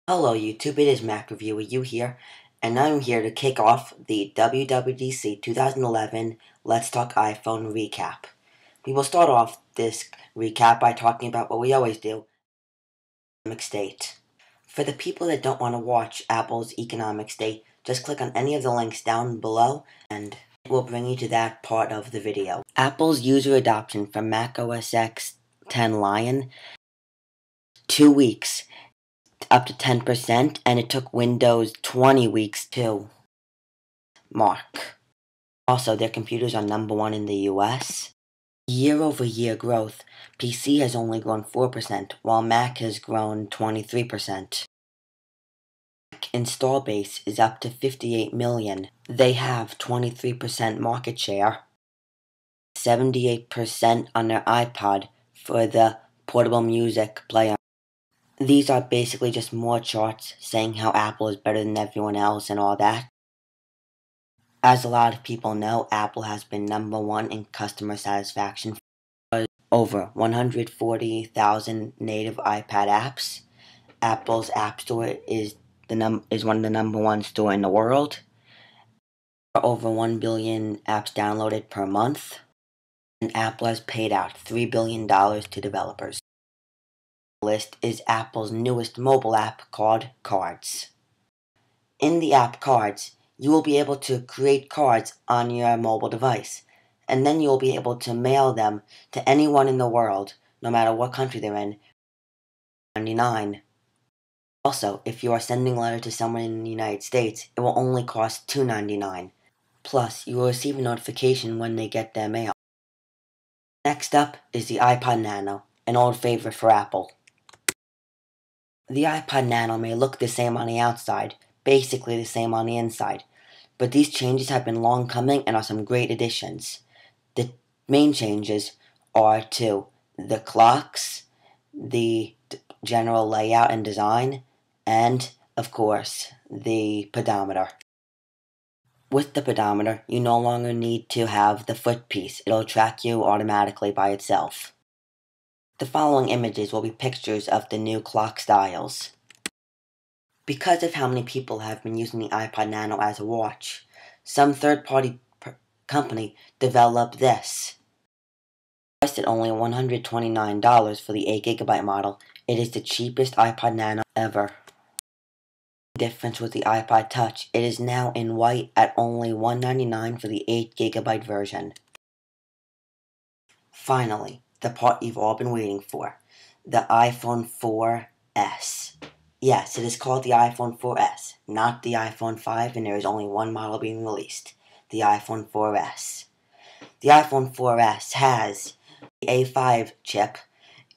Hello YouTube, it is Mac Reviewer, you here, and I'm here to kick off the WWDC 2011 Let's Talk iPhone recap. We will start off this recap by talking about what we always do, economic state. For the people that don't want to watch Apple's economic state, just click on any of the links down below and it will bring you to that part of the video. Apple's user adoption for Mac OS X 10 Lion, 2 weeks. Up to 10%, and it took Windows 20 weeks to mark. Also, their computers are #1 in the US. Year-over-year growth, PC has only grown 4%, while Mac has grown 23%. Mac install base is up to 58 million. They have 23% market share, 78% on their iPod for the portable music player. These are basically just more charts saying how Apple is better than everyone else and all that. As a lot of people know, Apple has been #1 in customer satisfaction for over 140,000 native iPad apps. Apple's App Store is one of the #1 store in the world. Over 1 billion apps downloaded per month. And Apple has paid out $3 billion to developers. List is Apple's newest mobile app called Cards. In the app Cards, you will be able to create cards on your mobile device, and then you will be able to mail them to anyone in the world, no matter what country they're in, $99. Also, if you are sending a letter to someone in the United States, it will only cost $2.99. Plus, you will receive a notification when they get their mail. Next up is the iPod Nano, an old favorite for Apple. The iPod Nano may look the same on the outside, basically the same on the inside, but these changes have been long coming and are some great additions. The main changes are to the clocks, the general layout and design, and, of course, the pedometer. With the pedometer, you no longer need to have the foot piece. It'll track you automatically by itself. The following images will be pictures of the new clock styles. Because of how many people have been using the iPod Nano as a watch, some third-party company developed this. Priced at only $129 for the 8GB model, it is the cheapest iPod Nano ever. Difference with the iPod Touch, it is now in white at only $199 for the 8GB version. Finally, the part you've all been waiting for, the iPhone 4S. Yes, it is called the iPhone 4S, not the iPhone 5, and there is only one model being released, the iPhone 4S. The iPhone 4S has the A5 chip.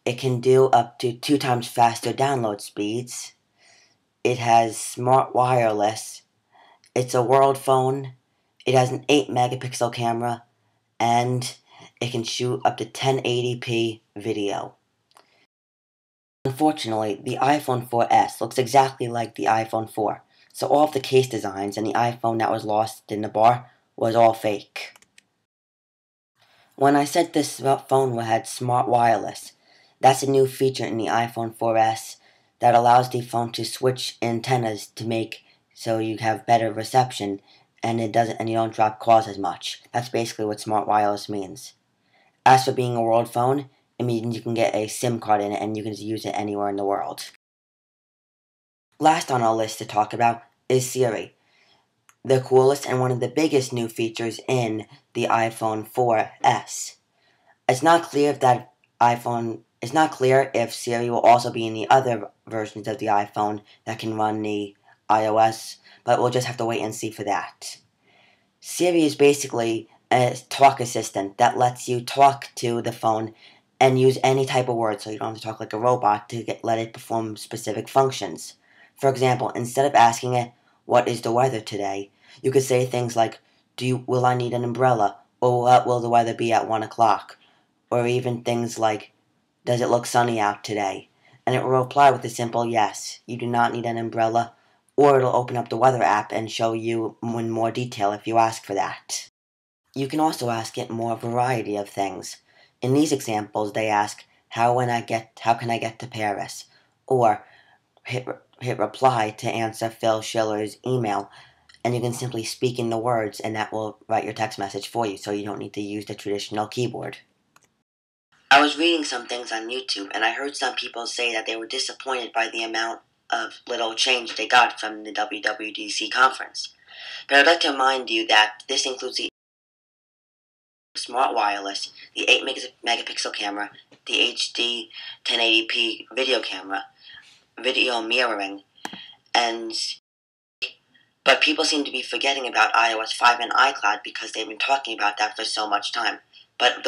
It can do up to 2 times faster download speeds. It has smart wireless. It's a world phone. It has an 8-megapixel camera, and it can shoot up to 1080p video. Unfortunately, the iPhone 4S looks exactly like the iPhone 4, so all of the case designs and the iPhone that was lost in the bar was all fake. When I said this phone had smart wireless, that's a new feature in the iPhone 4S that allows the phone to switch antennas to make so you have better reception and you don't drop calls as much. That's basically what smart wireless means. As for being a world phone, it means you can get a SIM card in it and you can use it anywhere in the world. Last on our list to talk about is Siri, the coolest and one of the biggest new features in the iPhone 4S. It's not clear if Siri will also be in the other versions of the iPhone that can run the iOS, but we'll just have to wait and see for that. Siri is basically a talk assistant that lets you talk to the phone and use any type of word, so you don't have to talk like a robot to let it perform specific functions. For example, instead of asking it, "What is the weather today?" you could say things like, will I need an umbrella? Or what will the weather be at 1 o'clock? Or even things like, "Does it look sunny out today?" And it will reply with a simple yes, you do not need an umbrella, or it'll open up the weather app and show you in more detail if you ask for that. You can also ask it more variety of things. In these examples, they ask, how can I get to Paris? Or, hit reply to answer Phil Schiller's email, and you can simply speak in the words and that will write your text message for you, so you don't need to use the traditional keyboard. I was reading some things on YouTube, and I heard some people say that they were disappointed by the amount of little change they got from the WWDC conference. But I'd like to remind you that this includes the smart wireless, the 8 megapixel camera, the HD 1080p video camera, video mirroring, but people seem to be forgetting about iOS 5 and iCloud because they've been talking about that for so much time. But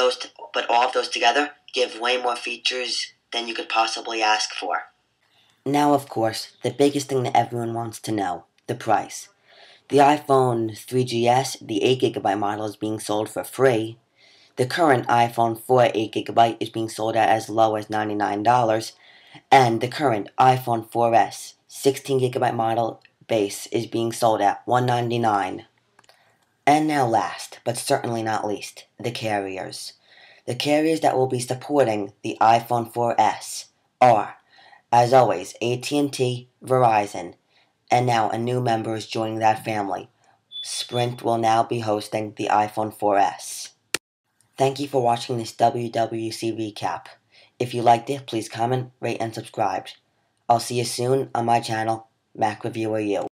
all of those together give way more features than you could possibly ask for. Now, of course, the biggest thing that everyone wants to know, the price. The iPhone 3GS, the 8GB model, is being sold for free. The current iPhone 4 8GB is being sold at as low as $99, and the current iPhone 4S 16GB model base is being sold at $199. And now last, but certainly not least, the carriers. The carriers that will be supporting the iPhone 4S are, as always, AT&T, Verizon, and now a new member is joining that family. Sprint will now be hosting the iPhone 4S. Thank you for watching this WWC recap. If you liked it, please comment, rate, and subscribe. I'll see you soon on my channel, Mac Reviewer U.